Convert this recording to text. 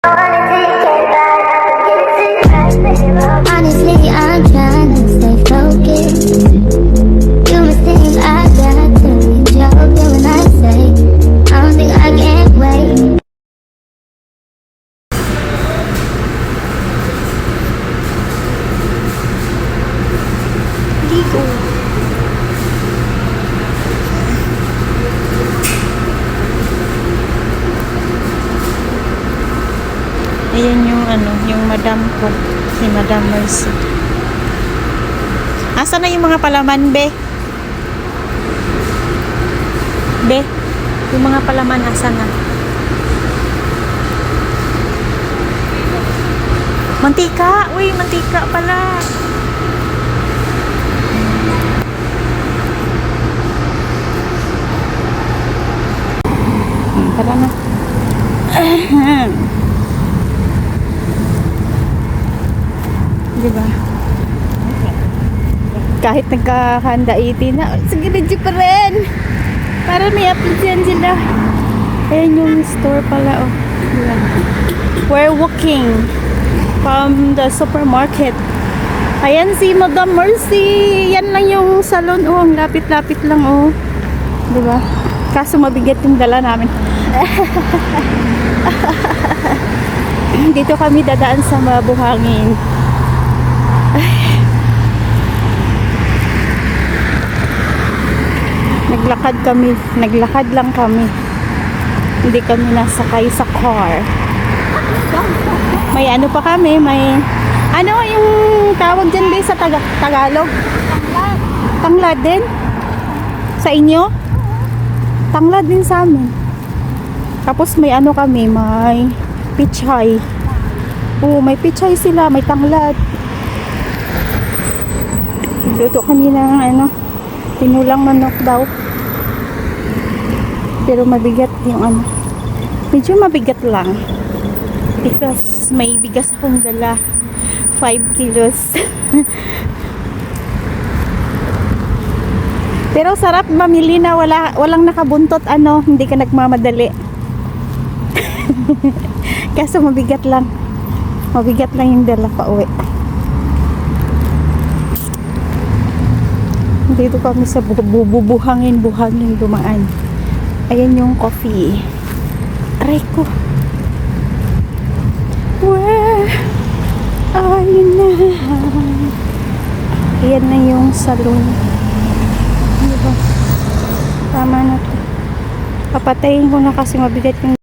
Honestly, I'm trying to stay focused. You must think I got to be joking when I say I don't think I can wait. Ligo. Ayan yung yung madam ko, si Madam Mercy. Asa na yung mga palaman, be? Be, yung mga palaman asa na? Mantika! Uy, mantika pala! Tara na. Diba? Kahit nagkahanda 80 na, sige na pa rin. Para may application sila. Ayan yung store pala, oh. Diba? We're walking from the supermarket. Ayan si Madam Mercy. Yan lang yung salon, oh. Ang lapit-lapit lang, oh. Diba? Kaso mabigat yung dala namin. Dito kami dadaan sa mabuhangin. Naglakad lang kami. Hindi kami nasakay sa car. May ano pa kami, may ano yung tawag dyan ba sa Tagalog? Tanglad din? Sa inyo? Tanglad din sa amin. Tapos may ano kami, may pichay. Oo, may pichay sila, may tanglad. Luto kami ng tinulang manok daw. Pero mabigat yung medyo mabigat lang. Because may bigas akong dala. 5 kilos. Pero sarap mamili na walang nakabuntot hindi ka nagmamadali. Kaso mabigat lang. Mabigat lang yung dala pa uwi. Dito kami sa buhangin dumaan. Ayan yung coffee. Aray ko. Where are you now? Ayan na yung salon. Diba? Tama na to. Papatayin ko na kasi mabigat yung